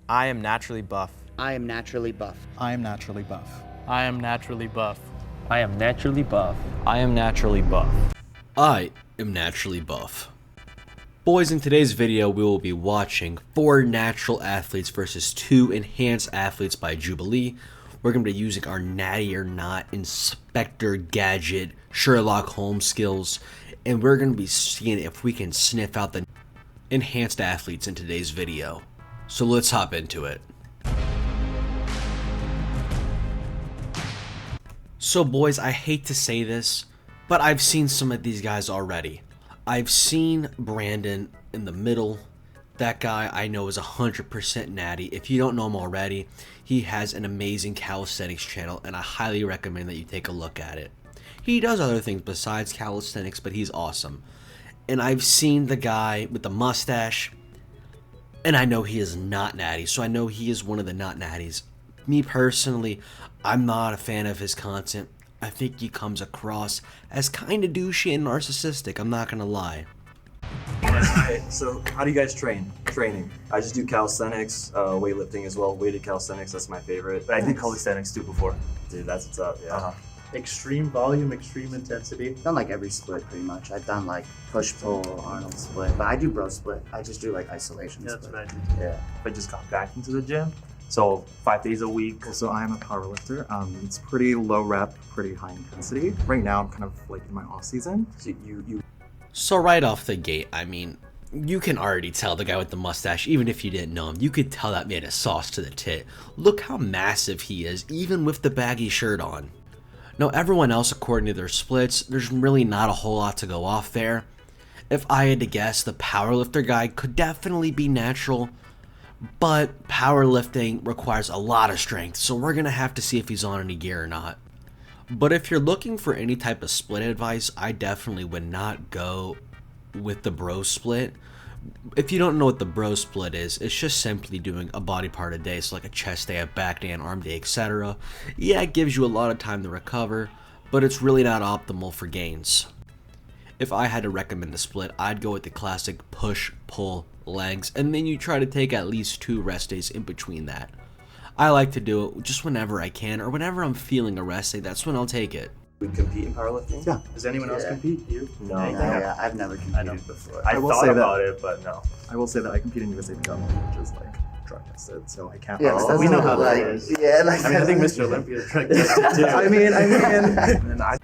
I am naturally buff. I am naturally buff. I am naturally buff. I am naturally buff. I am naturally buff. I am naturally buff. I am naturally buff. Boys, in today's video we will be watching 4 natural athletes versus 2 enhanced athletes by Jubilee. We're going to be using our natty or not Inspector Gadget Sherlock Holmes skills, and we're going to be seeing if we can sniff out the enhanced athletes in today's video. So let's hop into it. So boys, I hate to say this, but I've seen some of these guys already. I've seen Brandon in the middle. That guy I know is 100% natty. If you don't know him already, he has an amazing calisthenics channel, and I highly recommend that you take a look at it. He does other things besides calisthenics, but he's awesome. And I've seen the guy with the mustache, and I know he is not natty, so I know he is one of the not natties. Me personally, I'm not a fan of his content. I think he comes across as kind of douchey and narcissistic, I'm not gonna lie. Alright, so how do you guys train? Training. I just do calisthenics, weightlifting as well. Weighted calisthenics, that's my favorite. But I did calisthenics too before. Dude, that's what's up, yeah. Extreme volume, extreme intensity. I've done like every split pretty much. I've done like push pull, Arnold split, but I do bro split. I just do like isolation That's split. what I do. Yeah. I just got back into the gym. So 5 days a week. So I am a power lifter. It's pretty low rep, pretty high intensity. Right now I'm kind of like in my off season. So So right off the gate, I mean, you can already tell the guy with the mustache, even if you didn't know him, you could tell that man is sauce to the tit. Look how massive he is, even with the baggy shirt on. Now everyone else, according to their splits, there's really not a whole lot to go off there. If I had to guess, the powerlifter guy could definitely be natural, but powerlifting requires a lot of strength, so we're gonna have to see if he's on any gear or not. But if you're looking for any type of split advice, I definitely would not go with the bro split. If you don't know what the bro split is, it's just simply doing a body part a day, so like a chest day, a back day, an arm day, etc. Yeah, it gives you a lot of time to recover, but it's really not optimal for gains. If I had to recommend a split, I'd go with the classic push, pull, legs, and then you try to take at least 2 rest days in between that. I like to do it just whenever I can, or whenever I'm feeling a rest day, that's when I'll take it. we compete in powerlifting? Yeah. Does anyone else compete? You? No. Yeah, I've never competed before. I will thought say about it, but no. I will say that I compete in USA Double, which is like drug tested, so I can't. Yeah, Oh, we know how like, that is. Yeah, like I mean, I think Mr. Olympia is drug tested too. I mean. And then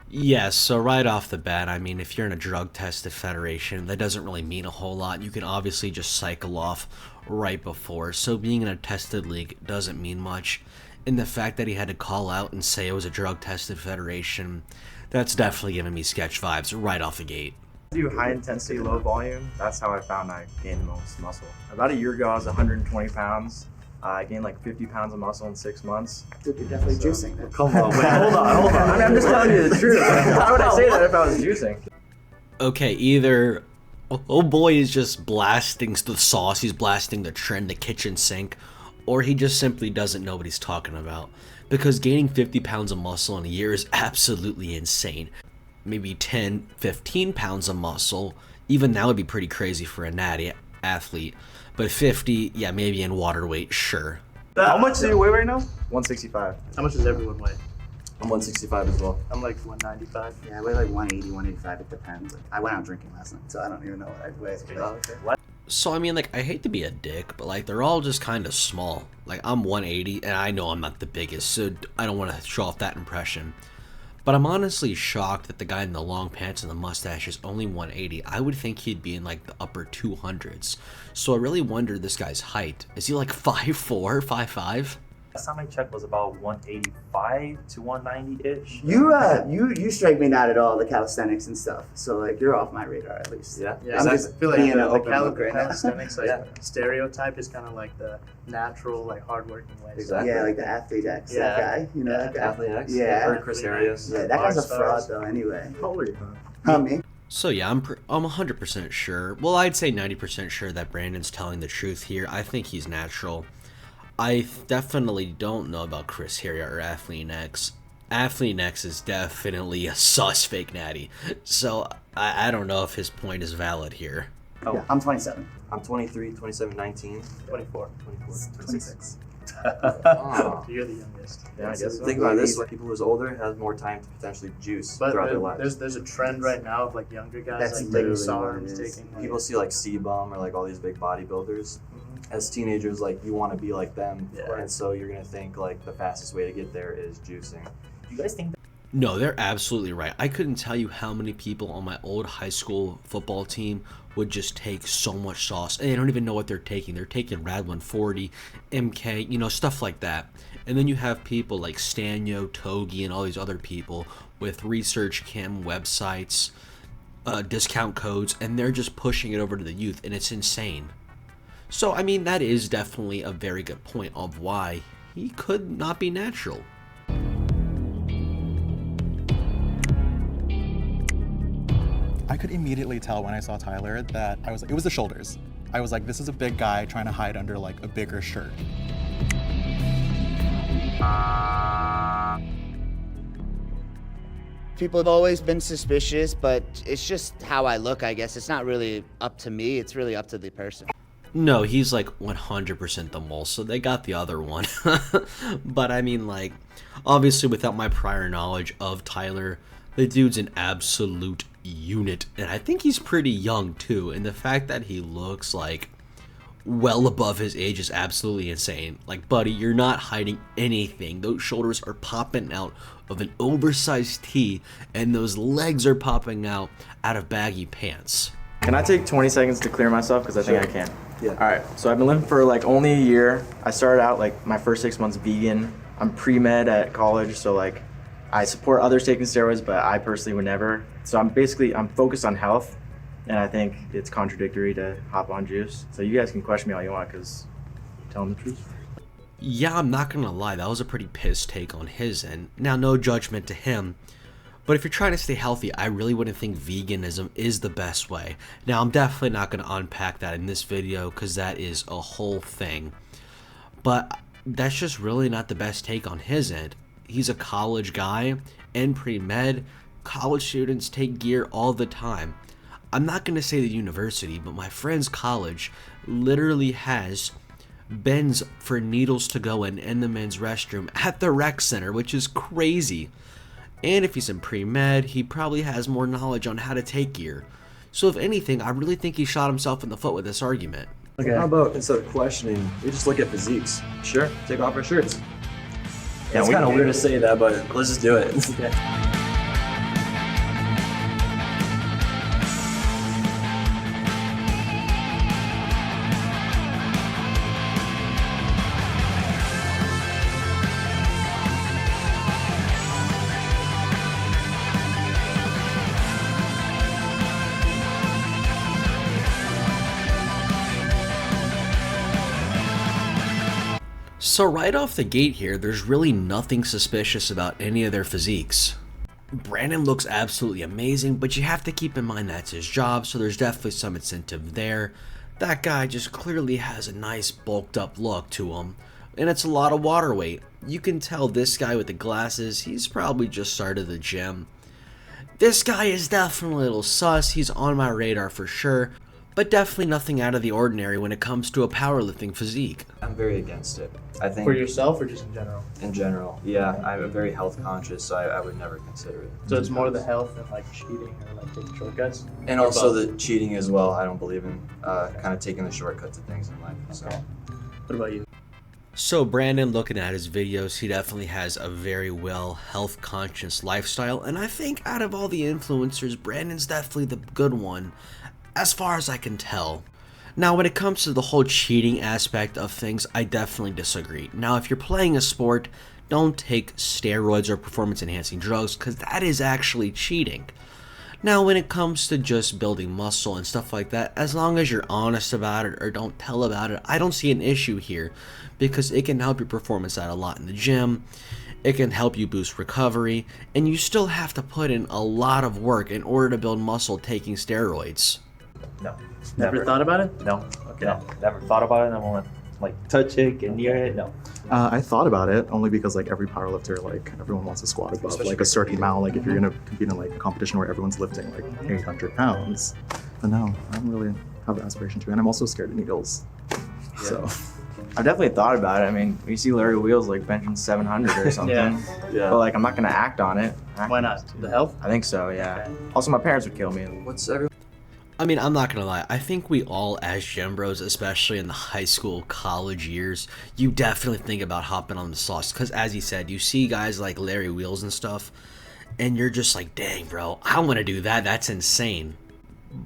Yes, so right off the bat, I mean, if you're in a drug-tested federation, that doesn't really mean a whole lot. You can obviously just cycle off right before, so being in a tested league doesn't mean much. And the fact that he had to call out and say it was a drug-tested federation, that's definitely giving me sketch vibes right off the gate. I do high intensity, low volume. That's how I found I gained the most muscle. About a year ago, I was 120 pounds. I gained like 50 pounds of muscle in 6 months. Dude, you're definitely juicing. Then. Come on, wait, hold on. I mean, I'm just telling you the truth. How would I say that if I was juicing? Okay, either oh boy is just blasting the sauce, he's blasting the trend, the kitchen sink, or he just simply doesn't know what he's talking about. Because gaining 50 pounds of muscle in a year is absolutely insane. Maybe 10, 15 pounds of muscle, even that would be pretty crazy for a natty athlete. But 50, yeah, maybe in water weight, sure. How much do you weigh right now? 165. how much does everyone weigh? I'm 165 as well. I'm like 195. Yeah, I weigh like 180, 185. It depends. Like, I went out drinking last night, so I don't even know what I weigh. What? So I mean, like, I hate to be a dick, but like, they're all just kind of small. Like, I'm 180, and I know I'm not the biggest, so I don't want to show off that impression. But I'm honestly shocked that the guy in the long pants and the mustache is only 180. I would think he'd be in like the upper 200s. So I really wonder this guy's height. Is he like 5'4", 5'5"? Last time I checked was about 185 to 190-ish. You strike me not at all, the calisthenics and stuff. So like you're off my radar at least. Yeah? Yeah, I'm I just feel like being an the open book right now. calisthenics like Yeah. stereotype is kind of like the natural, like hardworking way. Exactly. Yeah, like the athlete X, Yeah. that guy. You know Yeah. that guy? Athlete X? Yeah. Or Chris Arias? Yeah, that guy's a Rock fraud stars. though anyway. How old are you? Not me. So yeah, I'm 100% sure. Well, I'd say 90% sure that Brandon's telling the truth here. I think he's natural. I definitely don't know about Chris Harrier or Athlete X. Athlete X is definitely a sus fake natty. So I don't know if his point is valid here. Oh. Yeah, I'm 27. I'm 23, 27, 19. 24. 26. Oh. You're the youngest. Yeah, I guess so. Think about this: people who's older have more time to potentially juice But throughout their lives. there's a trend right now of like younger guys That's like literally taking what it SARMs, is. taking like, People see like C-Bum or like all these big bodybuilders. As teenagers, like you want to be like them, Yeah. and so you're gonna think like the fastest way to get there is juicing. Do you guys think No, they're absolutely right. I couldn't tell you how many people on my old high school football team would just take so much sauce and they don't even know what they're taking. They're taking Rad 140, MK, you know, stuff like that. And then you have people like Stanyo, Togi, and all these other people with research chem websites, discount codes, and they're just pushing it over to the youth, and it's insane. So, I mean, that is definitely a very good point of why he could not be natural. I could immediately tell when I saw Tyler that it was the shoulders. I was like, this is a big guy trying to hide under like a bigger shirt. People have always been suspicious, but it's just how I look, I guess. It's not really up to me, it's really up to the person. No, he's like 100% the mole, so they got the other one. But I mean, like, obviously without my prior knowledge of Tyler, the dude's an absolute unit. And I think he's pretty young too, and the fact that he looks like well above his age is absolutely insane. Like, buddy, you're not hiding anything. Those shoulders are popping out of an oversized tee, and those legs are popping out of baggy pants. Can I take 20 seconds to clear myself? Because I think I can. Yeah. All right. So I've been living for like only a year. I started out like my first 6 months vegan. I'm pre-med at college, so like I support others taking steroids, but I personally would never. So I'm focused on health, and I think it's contradictory to hop on juice. So you guys can question me all you want, because I'm telling the truth. Yeah, I'm not gonna lie, that was a pretty pissed take on his end. Now, no judgment to him, but if you're trying to stay healthy, I really wouldn't think veganism is the best way. Now, I'm definitely not gonna unpack that in this video, because that is a whole thing. But that's just really not the best take on his end. He's a college guy, and pre-med, college students take gear all the time. I'm not gonna say the university, but my friend's college literally has bins for needles to go in the men's restroom at the rec center, which is crazy. And if he's in pre-med, he probably has more knowledge on how to take gear. So if anything, I really think he shot himself in the foot with this argument. Okay. How about instead of questioning, we just look at physiques? Sure. Take off our shirts. Yeah, It's we kind of can- weird to say that, but let's just do it. So right off the gate here, there's really nothing suspicious about any of their physiques. Brandon looks absolutely amazing, but you have to keep in mind that's his job, so there's definitely some incentive there. That guy just clearly has a nice bulked up look to him, and it's a lot of water weight. You can tell this guy with the glasses, he's probably just started the gym. This guy is definitely a little sus, he's on my radar for sure, but definitely nothing out of the ordinary when it comes to a powerlifting physique. I'm very against it. I think for yourself or just in general? in general, yeah, I'm very health conscious, so I would never consider it. So it's more the health than like cheating or like taking shortcuts? And Or also both? the cheating as well. I don't believe in kind of taking the shortcuts of things in life. So What about you? So Brandon, looking at his videos, he definitely has a very well health conscious lifestyle, and I think out of all the influencers, Brandon's definitely the good one, as far as I can tell. Now, when it comes to the whole cheating aspect of things, I definitely disagree. Now, if you're playing a sport, don't take steroids or performance enhancing drugs, because that is actually cheating. Now, when it comes to just building muscle and stuff like that, as long as you're honest about it or don't tell about it, I don't see an issue here, because it can help your performance out a lot in the gym. It can help you boost recovery, and you still have to put in a lot of work in order to build muscle taking steroids. No. Never thought about it? No. Okay. No. Never thought about it. Never want to like touch it, get near it. No. I thought about it only because like every powerlifter, like everyone wants to squat above like a certain amount. Like if you're gonna compete in like a competition where everyone's lifting like 800 pounds, but no, I don't really have the aspiration to, and I'm also scared of needles. So I've definitely thought about it. I mean, you see Larry Wheels like benching 700 or something. Yeah. But like, I'm not gonna act on it. Why not? The health? I think so, yeah. Okay. Also, my parents would kill me. What's everyone? I mean, I'm not gonna lie. I think we all, as gym bros, especially in the high school, college years, you definitely think about hopping on the sauce. Because as you said, you see guys like Larry Wheels and stuff, and you're just like, dang, bro, I want to do that. That's insane.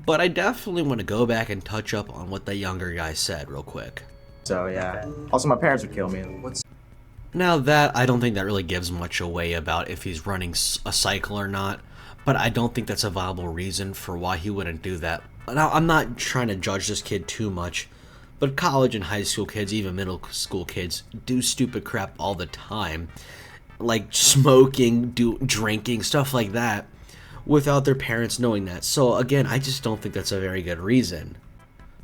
But I definitely want to go back and touch up on what the younger guy said real quick. So yeah. Also, my parents would kill me. Now that, I don't think that really gives much away about if he's running a cycle or not, but I don't think that's a viable reason for why he wouldn't do that. Now, I'm not trying to judge this kid too much, but college and high school kids, even middle school kids, do stupid crap all the time. Like smoking, drinking, stuff like that, without their parents knowing that. So again, I just don't think that's a very good reason.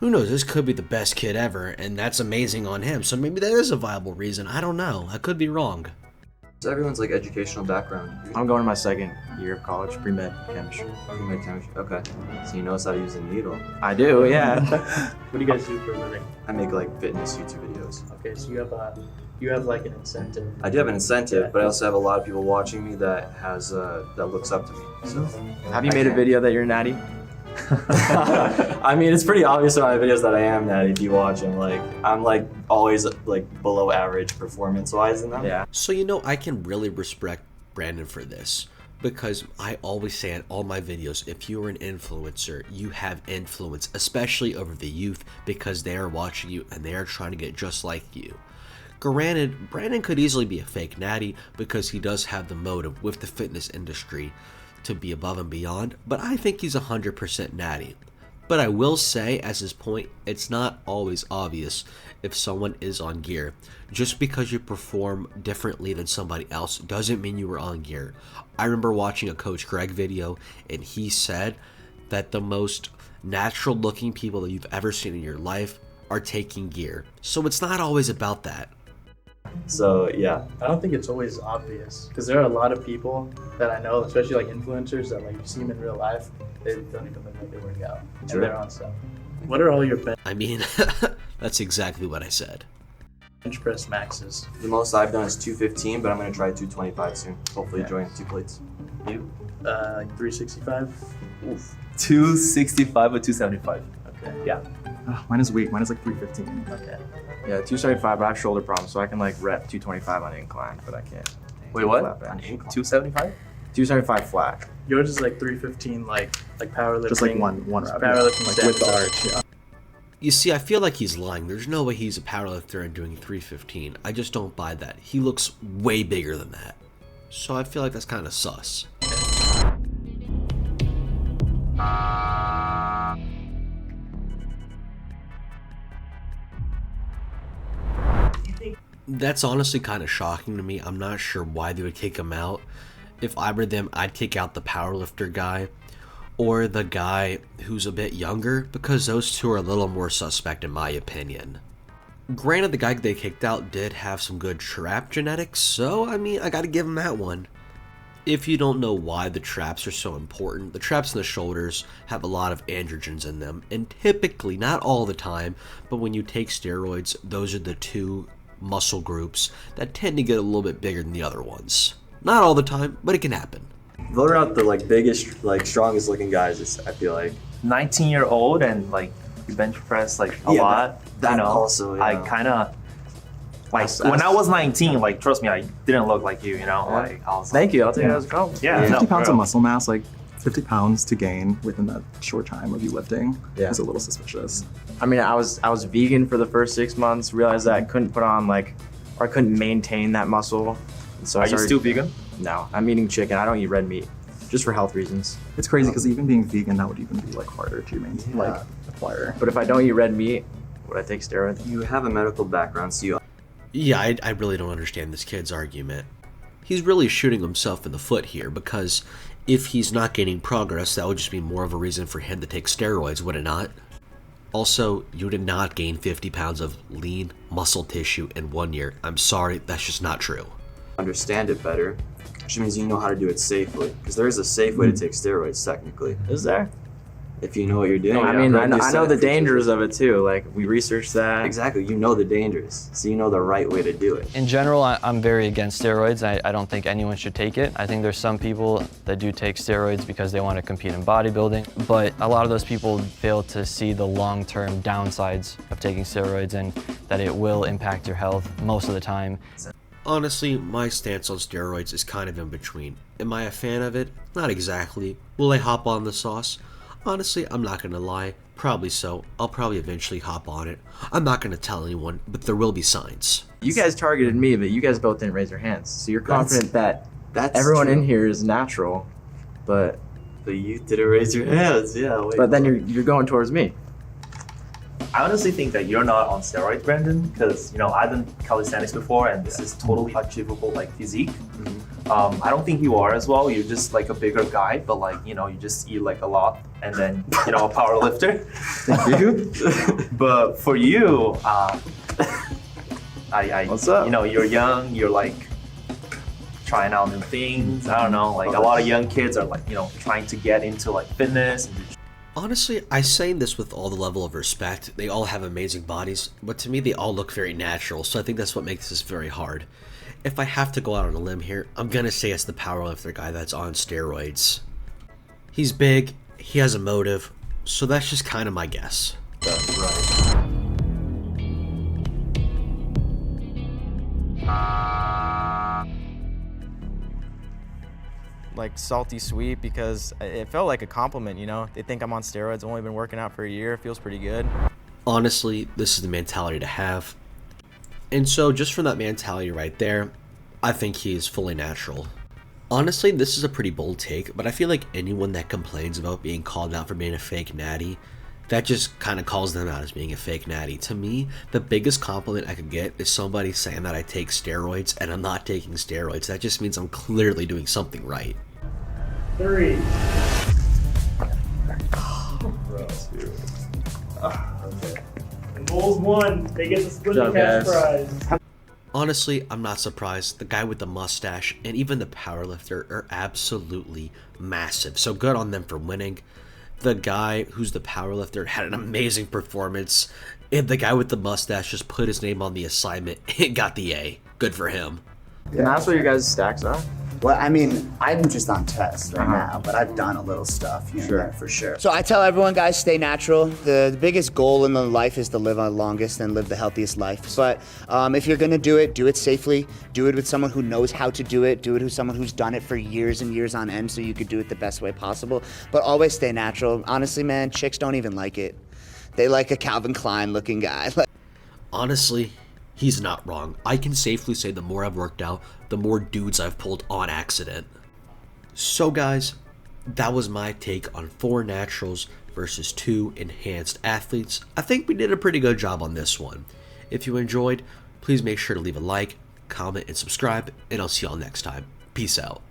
Who knows, this could be the best kid ever, and that's amazing on him, so maybe that is a viable reason. I don't know. I could be wrong. What's everyone's like educational background? I'm going to my second year of college, pre-med chemistry. Pre-med chemistry. Okay. So you know how to use a needle. I do, yeah. What do you guys do for a living? I make like fitness YouTube videos. Okay, so you have like an incentive. I do have an incentive, but I also have a lot of people watching me that that looks up to me. So Have you made a video that you're natty? I mean, it's pretty obvious in my videos that I am natty if you watch them. Like, I'm like always like below average performance-wise in them. Yeah. So you know, I can really respect Brandon for this, because I always say in all my videos, if you're an influencer, you have influence, especially over the youth, because they are watching you and they are trying to get just like you. Granted, Brandon could easily be a fake natty because he does have the motive with the fitness industry to be above and beyond, but I think he's 100% natty. But I will say, as his point, it's not always obvious if someone is on gear. Just because you perform differently than somebody else doesn't mean you were on gear. I remember watching a Coach Greg video, and he said that the most natural looking people that you've ever seen in your life are taking gear. So it's not always about that. So yeah. I don't think it's always obvious because there are a lot of people that I know, especially like influencers, that like you see them in real life, they don't even look like they work out, and Sure. they're on stuff. What are all your I mean, that's exactly what I said. bench press maxes? The most I've done is 215, but I'm gonna try 225 soon. Hopefully, Okay. join 2 plates. You? Like 365? Oof. 265 or 275. Okay. Yeah. Mine is weak. Mine is like 315. Okay. Yeah, 275, but I have shoulder problems, so I can like rep 225 on incline, but I can't. Wait, what? Flat bench. 275? 275 flat. Yours is like 315, like powerlifting. Just like one rep. Powerlifting like with the sets. arch. Yeah. You see, I feel like he's lying. There's no way he's a powerlifter and doing 315. I just don't buy that. He looks way bigger than that. So I feel like that's kind of sus. That's honestly kind of shocking to me. I'm not sure why they would kick him out. If I were them, I'd kick out the powerlifter guy or the guy who's a bit younger, because those two are a little more suspect in my opinion. Granted, the guy they kicked out did have some good trap genetics, so I mean, I gotta give him that one. If you don't know why the traps are so important, the traps in the shoulders have a lot of androgens in them, and typically, not all the time, but when you take steroids, those are the two muscle groups that tend to get a little bit bigger than the other ones. Not all the time, but it can happen. Vote out the like biggest, like strongest looking guys. I feel like 19-year-old and like you bench press like a Yeah, lot. that you know, also, I yeah. kind of like when I was 19. Like trust me, I didn't look like you. You know, like I was. Thank you, I'll take it as a compliment. Yeah, 50 no, pounds for of real. muscle mass, like 50 pounds to gain within that short time of you lifting Yeah. is a little suspicious. I mean, I was vegan for the first 6 months, realized that I couldn't put on like, or I couldn't maintain that muscle. So I Are you started- still vegan? No, I'm eating chicken. I don't eat red meat, just for health reasons. It's crazy because even being vegan, that would even be like harder to maintain, like acquire. But if I don't eat red meat, would I take steroids? you have a medical background, so you Yeah, I really don't understand this kid's argument. He's really shooting himself in the foot here, because if he's not gaining progress, that would just be more of a reason for him to take steroids, would it not? Also, you did not gain 50 pounds of lean muscle tissue in 1 year. I'm sorry, that's just not true. understand it better, which means you know how to do it safely. Because there is a safe way to take steroids, technically. Is there? if you know what you're doing. I mean, I know the dangers of it too. Like, we researched that. Exactly, you know the dangers, so you know the right way to do it. In general, I'm very against steroids. I don't think anyone should take it. I think there's some people that do take steroids because they want to compete in bodybuilding, but a lot of those people fail to see the long-term downsides of taking steroids and that it will impact your health most of the time. Honestly, my stance on steroids is kind of in between. Am I a fan of it? Not exactly. Will I hop on the sauce? Honestly, I'm not gonna lie. Probably so. I'll probably eventually hop on it. I'm not gonna tell anyone, but there will be signs. You guys targeted me, but you guys both didn't raise your hands. So you're confident that everyone true. in here is natural, but you didn't raise your hands, yeah. Wait, but then you're going towards me. I honestly think that you're not on steroids, Brandon, because I've done calisthenics before, and this is totally achievable like physique. I don't think you are as well. You're just like a bigger guy, but like you just eat like a lot, and then a power lifter. Thank you. But for you, What's up? You're young. You're like trying out new things. I don't know. Like a lot of young kids are like trying to get into like fitness. Honestly, I say this with all the level of respect. They all have amazing bodies, but to me they all look very natural, so I think that's what makes this very hard. If I have to go out on a limb here, I'm gonna say it's the powerlifter guy that's on steroids. He's big, he has a motive, so that's just kind of my guess. That's right. Like salty sweet because it felt like a compliment, They think I'm on steroids. I've only been working out for a year. It feels pretty good. Honestly, this is the mentality to have. And so just from that mentality right there, I think he is fully natural. Honestly, this is a pretty bold take, but I feel like anyone that complains about being called out for being a fake natty, that just kind of calls them out as being a fake natty. To me, the biggest compliment I could get is somebody saying that I take steroids and I'm not taking steroids. That just means I'm clearly doing something right. 3. Okay. And Bulls won. They get to split the cash prize. Honestly, I'm not surprised. The guy with the mustache and even the powerlifter are absolutely massive. So good on them for winning. The guy who's the powerlifter had an amazing performance. And the guy with the mustache just put his name on the assignment and got the A. Good for him. Can I ask what your guys' stacks are? Well, I mean, I'm just on tests right now, but I've done a little stuff here and there for sure. So I tell everyone, guys, stay natural. The biggest goal in the life is to live the longest and live the healthiest life. But if you're gonna do it safely. Do it with someone who knows how to do it. Do it with someone who's done it for years and years on end so you could do it the best way possible. But always stay natural. Honestly, man, chicks don't even like it. They like a Calvin Klein looking guy. Honestly, he's not wrong. I can safely say the more I've worked out, the more dudes I've pulled on accident. So guys, that was my take on 4 naturals versus 2 enhanced athletes. I think we did a pretty good job on this one. If you enjoyed, please make sure to leave a like, comment, and subscribe, and I'll see y'all next time. Peace out.